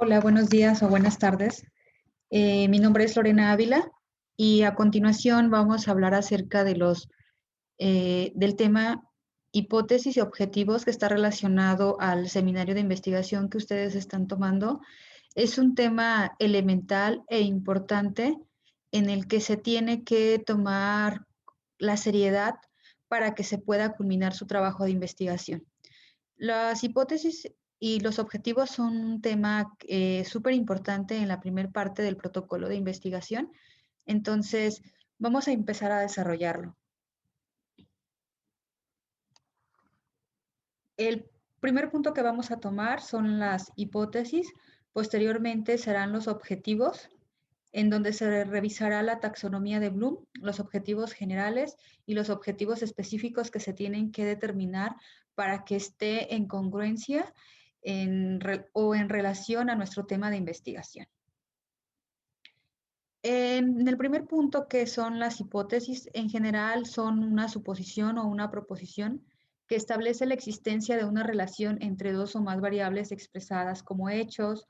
Hola, buenos días o buenas tardes. Mi nombre es Lorena Ávila y a continuación vamos a hablar acerca de del tema hipótesis y objetivos que está relacionado al seminario de investigación que ustedes están tomando. Es un tema elemental e importante en el que se tiene que tomar la seriedad para que se pueda culminar su trabajo de investigación. Las hipótesis y los objetivos son un tema súper importante en la primera parte del protocolo de investigación. Entonces, vamos a empezar a desarrollarlo. El primer punto que vamos a tomar son las hipótesis. Posteriormente serán los objetivos, en donde se revisará la taxonomía de Bloom, los objetivos generales y los objetivos específicos que se tienen que determinar para que esté en congruencia o en relación a nuestro tema de investigación. En el primer punto, que son las hipótesis, en general son una suposición o una proposición que establece la existencia de una relación entre dos o más variables expresadas como hechos,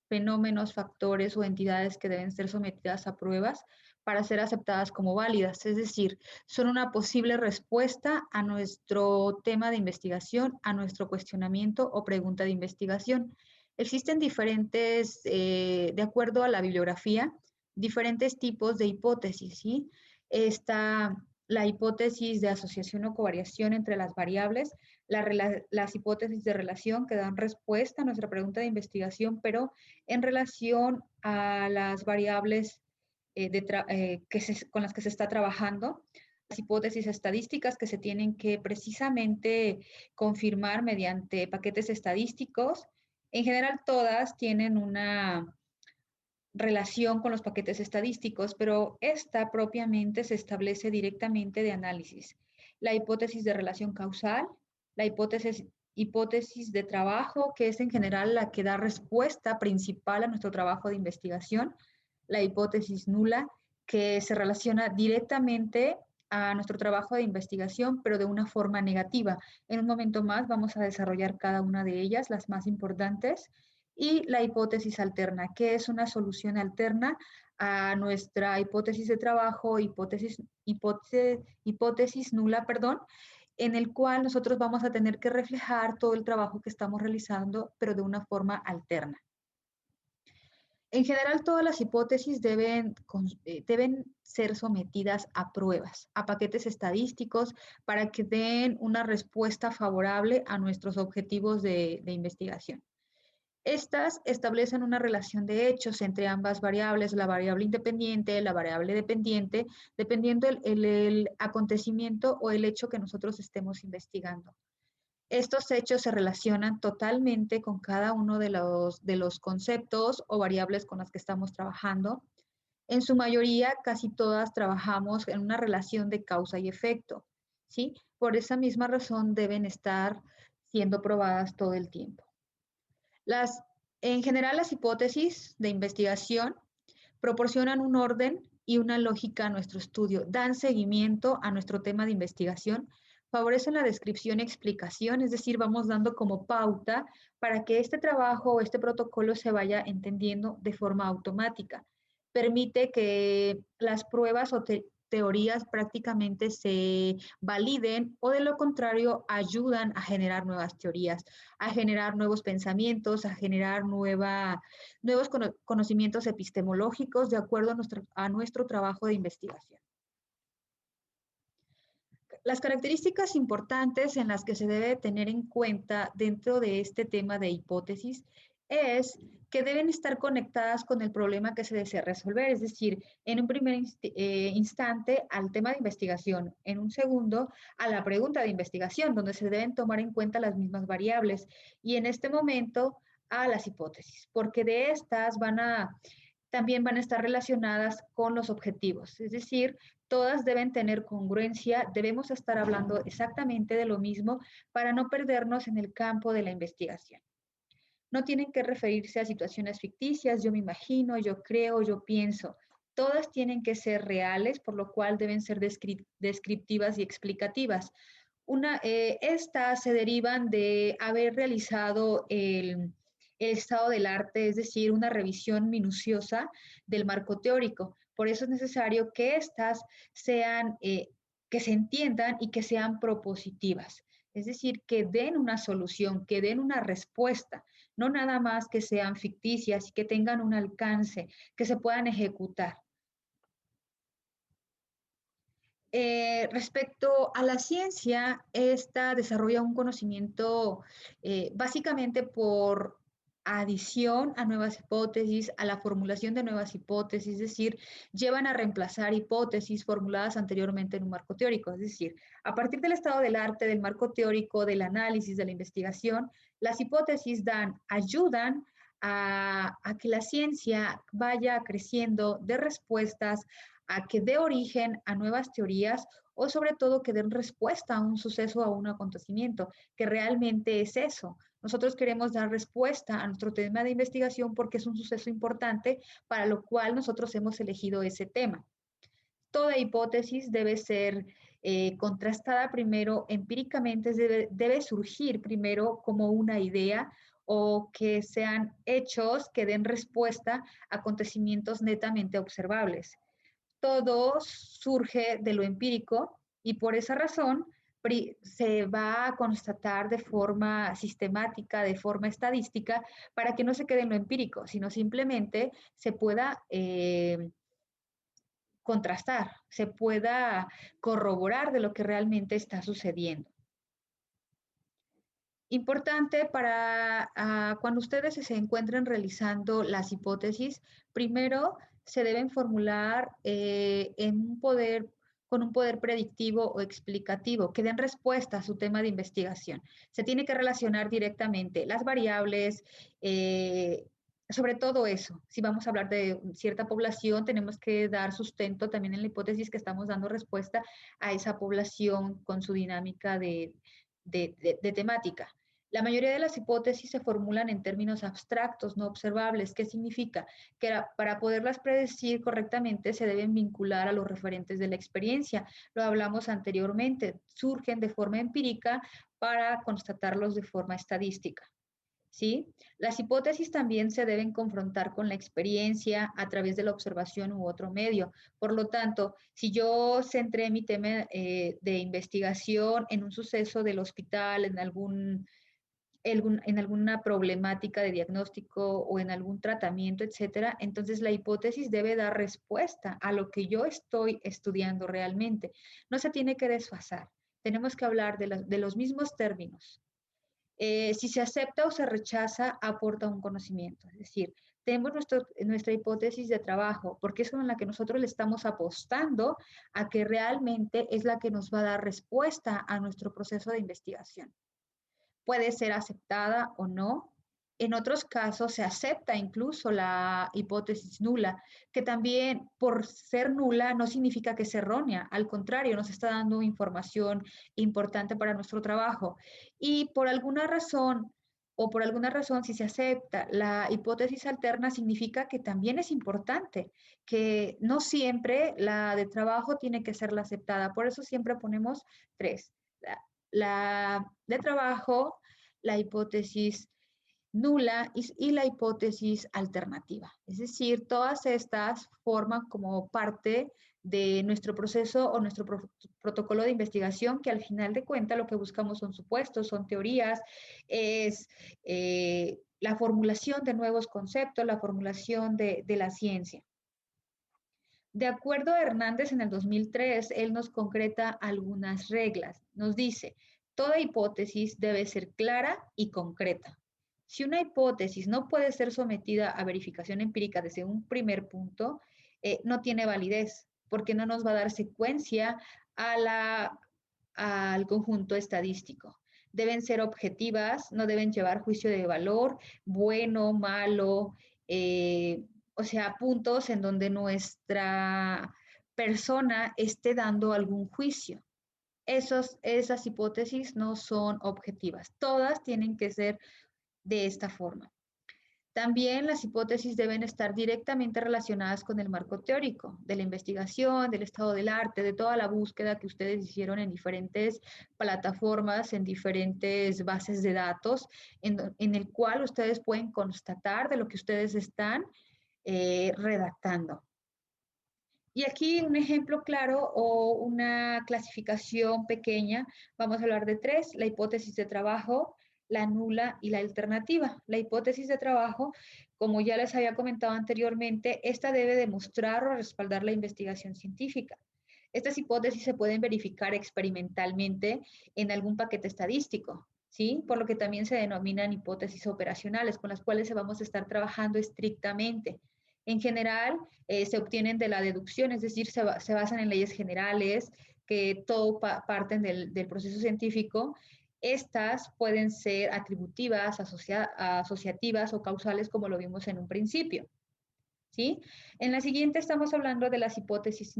fenómenos, factores o entidades que deben ser sometidas a pruebas para ser aceptadas como válidas. Es decir, son una posible respuesta a nuestro tema de investigación, a nuestro cuestionamiento o pregunta de investigación. Existen diferentes, de acuerdo a la bibliografía, diferentes tipos de hipótesis, ¿sí? Está la hipótesis de asociación o covariación entre las variables, las hipótesis de relación que dan respuesta a nuestra pregunta de investigación, pero en relación a las variables con las que se está trabajando, las hipótesis estadísticas que se tienen que precisamente confirmar mediante paquetes estadísticos. En general, todas tienen una relación con los paquetes estadísticos, pero esta propiamente se establece directamente de análisis. La hipótesis de relación causal, la hipótesis de trabajo, que es en general la que da respuesta principal a nuestro trabajo de investigación, la hipótesis nula, que se relaciona directamente a nuestro trabajo de investigación, pero de una forma negativa. En un momento más vamos a desarrollar cada una de ellas, las más importantes, y la hipótesis alterna, que es una solución alterna a nuestra hipótesis de trabajo, hipótesis nula, perdón, en el cual nosotros vamos a tener que reflejar todo el trabajo que estamos realizando, pero de una forma alterna. En general, todas las hipótesis deben ser sometidas a pruebas, a paquetes estadísticos, para que den una respuesta favorable a nuestros objetivos de investigación. Estas establecen una relación de hechos entre ambas variables, la variable independiente, la variable dependiente, dependiendo el acontecimiento o el hecho que nosotros estemos investigando. Estos hechos se relacionan totalmente con cada uno de los conceptos o variables con las que estamos trabajando. En su mayoría, casi todas trabajamos en una relación de causa y efecto, ¿sí? Por esa misma razón deben estar siendo probadas todo el tiempo. En general, las hipótesis de investigación proporcionan un orden y una lógica a nuestro estudio, dan seguimiento a nuestro tema de investigación, favorecen la descripción y explicación, es decir, vamos dando como pauta para que este trabajo o este protocolo se vaya entendiendo de forma automática. Permite que las pruebas o teorías prácticamente se validen o de lo contrario ayudan a generar nuevas teorías, a generar nuevos pensamientos, a generar nuevos conocimientos epistemológicos de acuerdo a nuestro trabajo de investigación. Las características importantes en las que se debe tener en cuenta dentro de este tema de hipótesis es que deben estar conectadas con el problema que se desea resolver, es decir, en un primer instante al tema de investigación, en un segundo a la pregunta de investigación, donde se deben tomar en cuenta las mismas variables, y en este momento a las hipótesis, porque de estas también van a estar relacionadas con los objetivos, es decir, todas deben tener congruencia, debemos estar hablando exactamente de lo mismo para no perdernos en el campo de la investigación. No tienen que referirse a situaciones ficticias, yo me imagino, yo creo, yo pienso. Todas tienen que ser reales, por lo cual deben ser descriptivas y explicativas. Estas se derivan de haber realizado el estado del arte, es decir, una revisión minuciosa del marco teórico. Por eso es necesario que éstas sean, que se entiendan y que sean propositivas. Es decir, que den una solución, que den una respuesta, no nada más que sean ficticias y que tengan un alcance, que se puedan ejecutar. Respecto a la ciencia, esta desarrolla un conocimiento básicamente por adición a nuevas hipótesis, a la formulación de nuevas hipótesis, es decir, llevan a reemplazar hipótesis formuladas anteriormente en un marco teórico. Es decir, a partir del estado del arte, del marco teórico, del análisis, de la investigación, las hipótesis ayudan a que la ciencia vaya creciendo de respuestas a que dé origen a nuevas teorías o sobre todo que den respuesta a un suceso, a un acontecimiento, que realmente es eso. Nosotros queremos dar respuesta a nuestro tema de investigación porque es un suceso importante para lo cual nosotros hemos elegido ese tema. Toda hipótesis debe ser contrastada primero empíricamente, debe surgir primero como una idea o que sean hechos que den respuesta a acontecimientos netamente observables. Todo surge de lo empírico y por esa razón se va a constatar de forma sistemática, de forma estadística, para que no se quede en lo empírico, sino simplemente se pueda contrastar, se pueda corroborar de lo que realmente está sucediendo. Importante para cuando ustedes se encuentren realizando las hipótesis, primero se deben formular con un poder predictivo o explicativo, que den respuesta a su tema de investigación. Se tiene que relacionar directamente las variables, sobre todo eso. Si vamos a hablar de cierta población, tenemos que dar sustento también en la hipótesis que estamos dando respuesta a esa población con su dinámica de temática. La mayoría de las hipótesis se formulan en términos abstractos, no observables. ¿Qué significa? Que para poderlas predecir correctamente se deben vincular a los referentes de la experiencia. Lo hablamos anteriormente. Surgen de forma empírica para constatarlos de forma estadística. ¿Sí? Las hipótesis también se deben confrontar con la experiencia a través de la observación u otro medio. Por lo tanto, si yo centré mi tema de investigación en un suceso del hospital, en alguna problemática de diagnóstico o en algún tratamiento, etcétera, entonces la hipótesis debe dar respuesta a lo que yo estoy estudiando realmente. No se tiene que desfasar. Tenemos que hablar de los mismos términos. Si se acepta o se rechaza, aporta un conocimiento. Es decir, tenemos nuestra hipótesis de trabajo, porque es con la que nosotros le estamos apostando a que realmente es la que nos va a dar respuesta a nuestro proceso de investigación. Puede ser aceptada o no. En otros casos se acepta incluso la hipótesis nula, que también por ser nula no significa que es errónea, al contrario, nos está dando información importante para nuestro trabajo. Y por alguna razón, o por alguna razón, si se acepta la hipótesis alterna, significa que también es importante, que no siempre la de trabajo tiene que ser la aceptada. Por eso siempre ponemos tres. La de trabajo, la hipótesis nula y la hipótesis alternativa. Es decir, todas estas forman como parte de nuestro proceso o nuestro protocolo de investigación, que al final de cuentas lo que buscamos son supuestos, son teorías, es la formulación de nuevos conceptos, la formulación de la ciencia. De acuerdo a Hernández en el 2003, él nos concreta algunas reglas. Nos dice, toda hipótesis debe ser clara y concreta. Si una hipótesis no puede ser sometida a verificación empírica desde un primer punto, no tiene validez, porque no nos va a dar secuencia al conjunto estadístico. Deben ser objetivas, no deben llevar juicio de valor, bueno, malo, o sea, puntos en donde nuestra persona esté dando algún juicio. Esas hipótesis no son objetivas. Todas tienen que ser de esta forma. También las hipótesis deben estar directamente relacionadas con el marco teórico de la investigación, del estado del arte, de toda la búsqueda que ustedes hicieron en diferentes plataformas, en diferentes bases de datos, en el cual ustedes pueden constatar de lo que ustedes están redactando. Y aquí un ejemplo claro o una clasificación pequeña, vamos a hablar de tres: la hipótesis de trabajo, la nula y la alternativa. La hipótesis de trabajo, como ya les había comentado anteriormente, esta debe demostrar o respaldar la investigación científica. Estas hipótesis se pueden verificar experimentalmente en algún paquete estadístico, ¿sí? Por lo que también se denominan hipótesis operacionales, con las cuales se vamos a estar trabajando estrictamente. En general, se obtienen de la deducción, es decir, se basan en leyes generales que todo parten del proceso científico. Estas pueden ser atributivas, asociativas o causales, como lo vimos en un principio. ¿Sí? En la siguiente estamos hablando de las hipótesis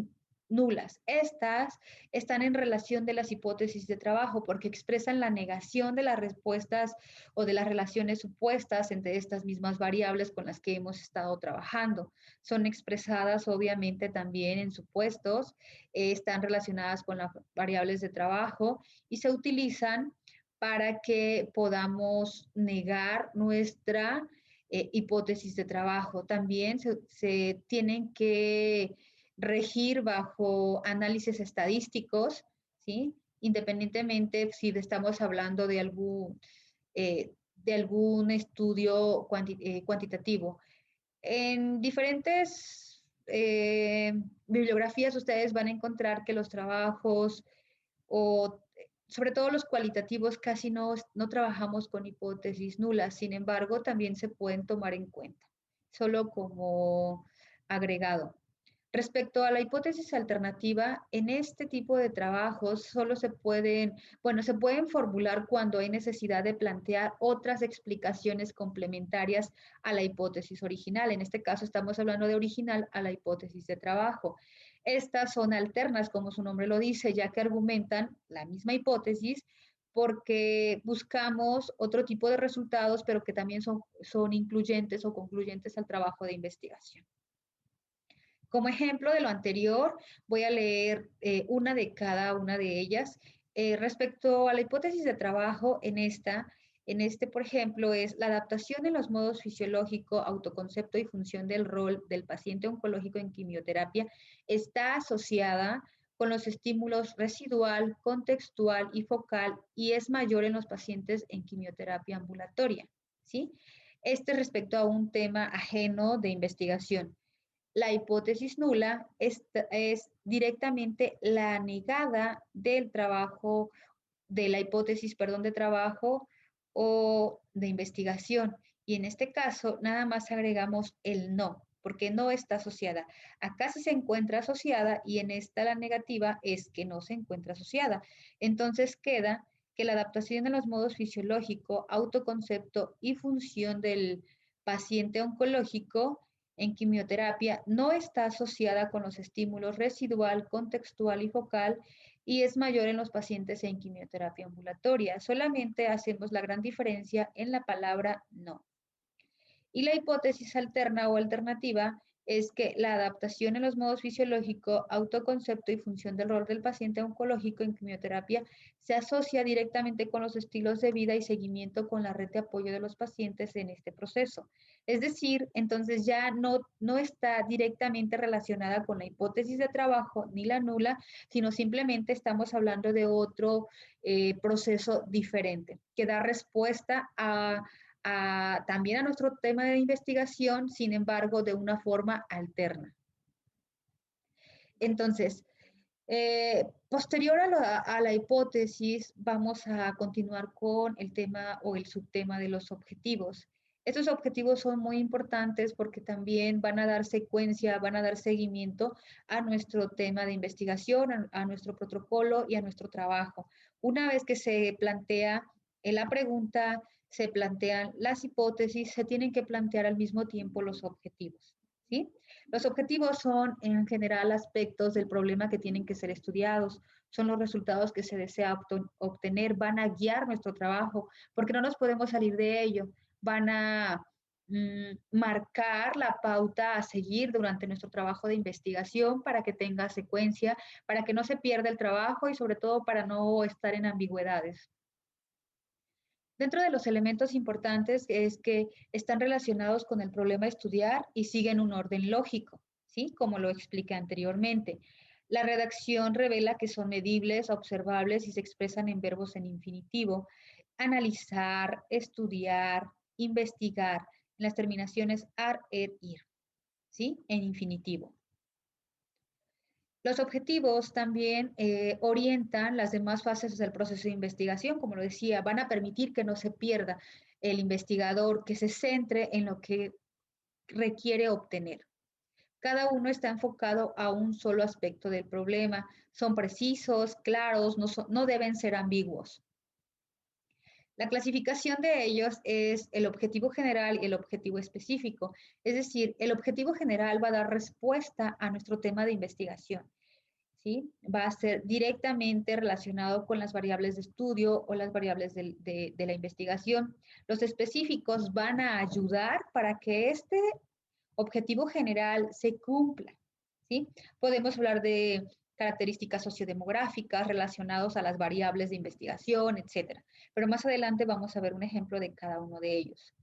nulas. Estas están en relación de las hipótesis de trabajo porque expresan la negación de las respuestas o de las relaciones supuestas entre estas mismas variables con las que hemos estado trabajando. Son expresadas obviamente también en supuestos, están relacionadas con las variables de trabajo y se utilizan para que podamos negar nuestra hipótesis de trabajo. También se tienen que regir bajo análisis estadísticos, ¿sí? Independientemente si estamos hablando de algún estudio cuantitativo. En diferentes bibliografías ustedes van a encontrar que los trabajos o sobre todo los cualitativos casi no trabajamos con hipótesis nulas, sin embargo también se pueden tomar en cuenta, solo como agregado. Respecto a la hipótesis alternativa, en este tipo de trabajos solo se pueden formular cuando hay necesidad de plantear otras explicaciones complementarias a la hipótesis original. En este caso estamos hablando de original a la hipótesis de trabajo. Estas son alternas, como su nombre lo dice, ya que argumentan la misma hipótesis porque buscamos otro tipo de resultados, pero que también son incluyentes o concluyentes al trabajo de investigación. Como ejemplo de lo anterior, voy a leer una de cada una de ellas. Respecto a la hipótesis de trabajo, por ejemplo, es la adaptación en los modos fisiológico, autoconcepto y función del rol del paciente oncológico en quimioterapia está asociada con los estímulos residual, contextual y focal y es mayor en los pacientes en quimioterapia ambulatoria, ¿sí? Respecto a un tema ajeno de investigación. La hipótesis nula es directamente la negada del trabajo, de la hipótesis, perdón, de trabajo o de investigación. Y en este caso, nada más agregamos el no, porque no está asociada. Acá sí se encuentra asociada y en esta la negativa es que no se encuentra asociada. Entonces queda que la adaptación de los modos fisiológico, autoconcepto y función del paciente oncológico en quimioterapia no está asociada con los estímulos residual, contextual y focal y es mayor en los pacientes en quimioterapia ambulatoria. Solamente hacemos la gran diferencia en la palabra no. Y la hipótesis alterna o alternativa es que la adaptación en los modos fisiológico, autoconcepto y función del rol del paciente oncológico en quimioterapia se asocia directamente con los estilos de vida y seguimiento con la red de apoyo de los pacientes en este proceso. Es decir, entonces ya no está directamente relacionada con la hipótesis de trabajo ni la nula, sino simplemente estamos hablando de otro proceso diferente que da respuesta también a nuestro tema de investigación, sin embargo, de una forma alterna. Entonces, posterior a la hipótesis, vamos a continuar con el tema o el subtema de los objetivos. Estos objetivos son muy importantes porque también van a dar secuencia, van a dar seguimiento a nuestro tema de investigación, a nuestro protocolo y a nuestro trabajo. Una vez que se plantea la pregunta, se plantean las hipótesis, se tienen que plantear al mismo tiempo los objetivos, ¿sí? Los objetivos son en general aspectos del problema que tienen que ser estudiados, son los resultados que se desea obtener, van a guiar nuestro trabajo, porque no nos podemos salir de ello, van a marcar la pauta a seguir durante nuestro trabajo de investigación para que tenga secuencia, para que no se pierda el trabajo y sobre todo para no estar en ambigüedades. Dentro de los elementos importantes es que están relacionados con el problema a estudiar y siguen un orden lógico, ¿sí? Como lo expliqué anteriormente. La redacción revela que son medibles, observables y se expresan en verbos en infinitivo. Analizar, estudiar, investigar, en las terminaciones ar, ir, ¿sí? En infinitivo. Los objetivos también orientan las demás fases del proceso de investigación, como lo decía, van a permitir que no se pierda el investigador, que se centre en lo que requiere obtener. Cada uno está enfocado a un solo aspecto del problema, son precisos, claros, no deben ser ambiguos. La clasificación de ellos es el objetivo general y el objetivo específico, es decir, el objetivo general va a dar respuesta a nuestro tema de investigación. ¿Sí? Va a ser directamente relacionado con las variables de estudio o las variables de la investigación. Los específicos van a ayudar para que este objetivo general se cumpla. ¿Sí? Podemos hablar de características sociodemográficas relacionadas a las variables de investigación, etcétera. Pero más adelante vamos a ver un ejemplo de cada uno de ellos.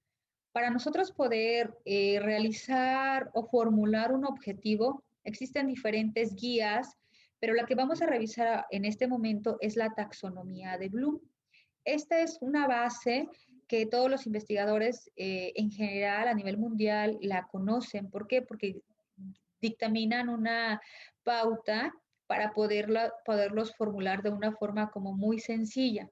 Para nosotros poder realizar o formular un objetivo, existen diferentes guías, pero la que vamos a revisar en este momento es la taxonomía de Bloom. Esta es una base que todos los investigadores en general a nivel mundial la conocen. ¿Por qué? Porque dictaminan una pauta para poderlos formular de una forma como muy sencilla.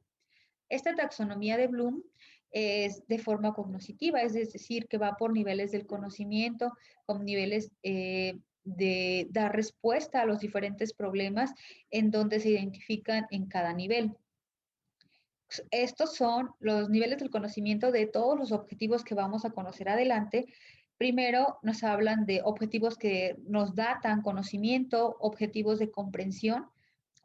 Esta taxonomía de Bloom es de forma cognoscitiva, es decir, que va por niveles del conocimiento, con niveles de dar respuesta a los diferentes problemas en donde se identifican en cada nivel. Estos son los niveles del conocimiento de todos los objetivos que vamos a conocer adelante. Primero nos hablan de objetivos que nos datan conocimiento, objetivos de comprensión,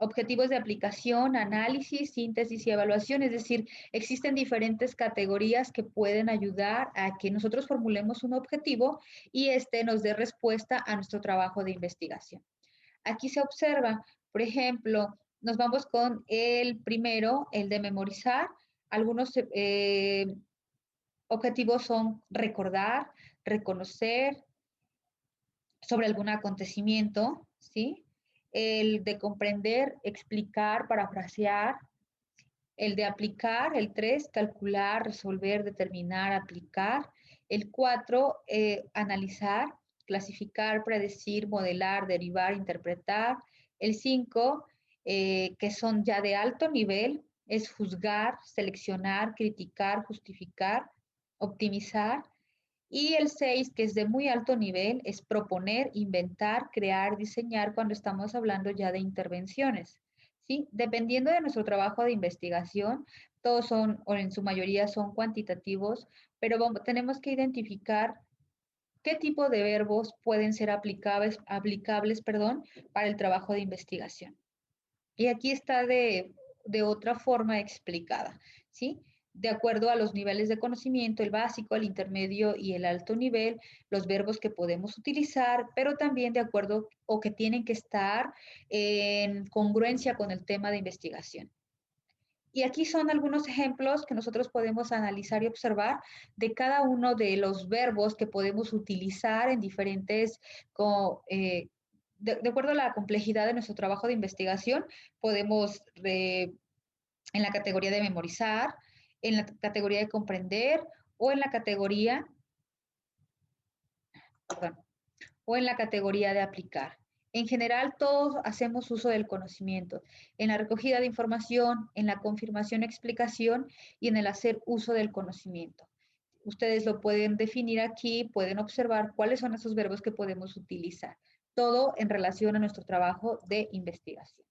objetivos de aplicación, análisis, síntesis y evaluación. Es decir, existen diferentes categorías que pueden ayudar a que nosotros formulemos un objetivo y este nos dé respuesta a nuestro trabajo de investigación. Aquí se observa, por ejemplo, nos vamos con el primero, el de memorizar. Algunos objetivos son recordar, reconocer sobre algún acontecimiento, ¿sí? El de comprender, explicar, parafrasear. El de aplicar, el 3, calcular, resolver, determinar, aplicar. El 4, analizar, clasificar, predecir, modelar, derivar, interpretar. El 5, que son ya de alto nivel, es juzgar, seleccionar, criticar, justificar, optimizar. Y el 6, que es de muy alto nivel, es proponer, inventar, crear, diseñar cuando estamos hablando ya de intervenciones. ¿Sí? Dependiendo de nuestro trabajo de investigación, todos son, o en su mayoría son cuantitativos, pero tenemos que identificar qué tipo de verbos pueden ser aplicables para el trabajo de investigación. Y aquí está de otra forma explicada, ¿sí? De acuerdo a los niveles de conocimiento, el básico, el intermedio y el alto nivel, los verbos que podemos utilizar, pero también de acuerdo o que tienen que estar en congruencia con el tema de investigación. Y aquí son algunos ejemplos que nosotros podemos analizar y observar de cada uno de los verbos que podemos utilizar en diferentes, de acuerdo a la complejidad de nuestro trabajo de investigación, podemos, en la categoría de memorizar, en la categoría de comprender o en la categoría, perdón, o en la categoría de aplicar. En general, todos hacemos uso del conocimiento, en la recogida de información, en la confirmación, explicación y en el hacer uso del conocimiento. Ustedes lo pueden definir aquí, pueden observar cuáles son esos verbos que podemos utilizar. Todo en relación a nuestro trabajo de investigación.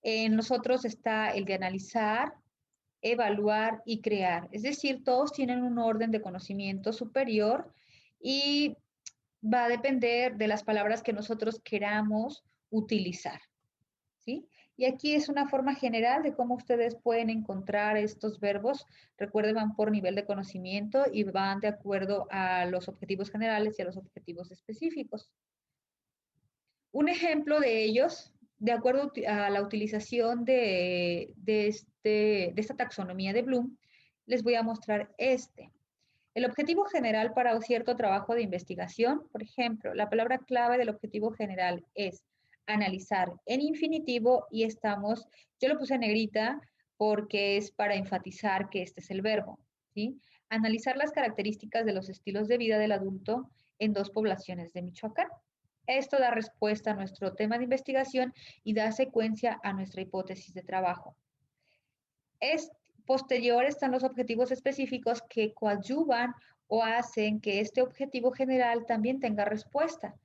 En nosotros está el de analizar, evaluar y crear. Es decir, todos tienen un orden de conocimiento superior y va a depender de las palabras que nosotros queramos utilizar, ¿sí? Y aquí es una forma general de cómo ustedes pueden encontrar estos verbos. Recuerden, van por nivel de conocimiento y van de acuerdo a los objetivos generales y a los objetivos específicos. Un ejemplo de ellos, de acuerdo a la utilización de esta taxonomía de Bloom, les voy a mostrar este. El objetivo general para un cierto trabajo de investigación, por ejemplo, la palabra clave del objetivo general es analizar en infinitivo y yo lo puse en negrita porque es para enfatizar que este es el verbo, ¿sí? Analizar las características de los estilos de vida del adulto en 2 poblaciones de Michoacán. Esto da respuesta a nuestro tema de investigación y da secuencia a nuestra hipótesis de trabajo. Posterior están los objetivos específicos que coadyuvan o hacen que este objetivo general también tenga respuesta.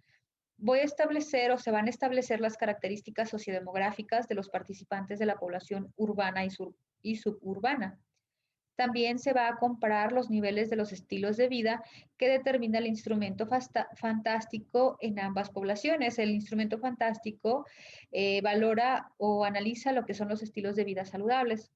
Voy a establecer o se van a establecer las características sociodemográficas de los participantes de la población urbana y suburbana. También se va a comparar los niveles de los estilos de vida que determina el instrumento fantástico en ambas poblaciones. El instrumento fantástico valora o analiza lo que son los estilos de vida saludables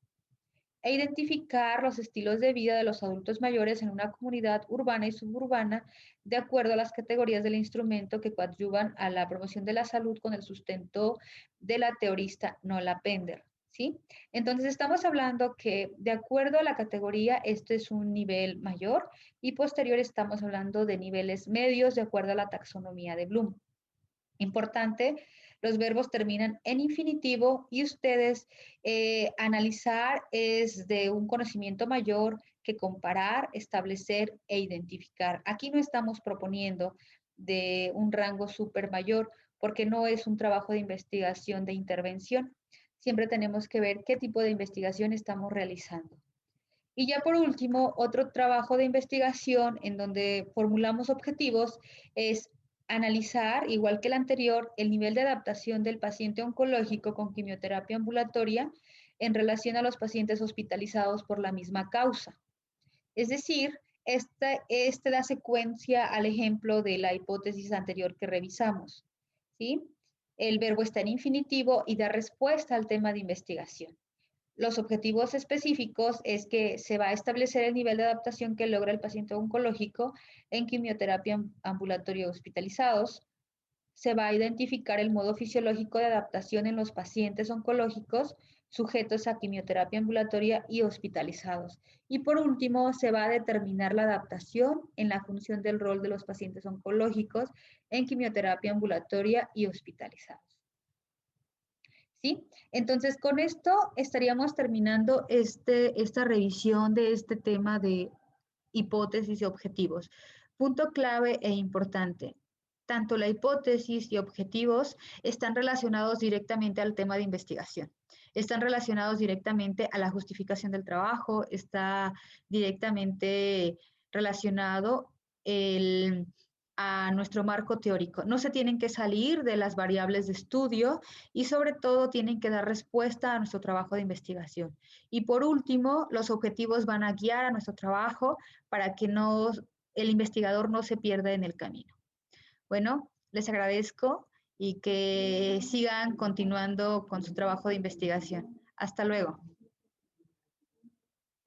e identificar los estilos de vida de los adultos mayores en una comunidad urbana y suburbana de acuerdo a las categorías del instrumento que coadyuvan a la promoción de la salud con el sustento de la teorista Nola Pender. ¿Sí? Entonces estamos hablando que de acuerdo a la categoría, este es un nivel mayor y posterior estamos hablando de niveles medios de acuerdo a la taxonomía de Bloom. Importante, los verbos terminan en infinitivo y ustedes analizar es de un conocimiento mayor que comparar, establecer e identificar. Aquí no estamos proponiendo de un rango súper mayor porque no es un trabajo de investigación de intervención. Siempre tenemos que ver qué tipo de investigación estamos realizando. Y ya por último, otro trabajo de investigación en donde formulamos objetivos es analizar, igual que el anterior, el nivel de adaptación del paciente oncológico con quimioterapia ambulatoria en relación a los pacientes hospitalizados por la misma causa. Es decir, este da secuencia al ejemplo de la hipótesis anterior que revisamos, ¿sí? El verbo está en infinitivo y da respuesta al tema de investigación. Los objetivos específicos es que se va a establecer el nivel de adaptación que logra el paciente oncológico en quimioterapia ambulatoria hospitalizados. Se va a identificar el modo fisiológico de adaptación en los pacientes oncológicos sujetos a quimioterapia ambulatoria y hospitalizados. Y por último, se va a determinar la adaptación en la función del rol de los pacientes oncológicos en quimioterapia ambulatoria y hospitalizados. ¿Sí? Entonces, con esto estaríamos terminando esta revisión de este tema de hipótesis y objetivos. Punto clave e importante. Tanto la hipótesis y objetivos están relacionados directamente al tema de investigación. Están relacionados directamente a la justificación del trabajo, está directamente relacionado a nuestro marco teórico. No se tienen que salir de las variables de estudio y sobre todo tienen que dar respuesta a nuestro trabajo de investigación. Y por último, los objetivos van a guiar a nuestro trabajo para que el investigador no se pierda en el camino. Bueno, les agradezco y que sigan continuando con su trabajo de investigación. Hasta luego.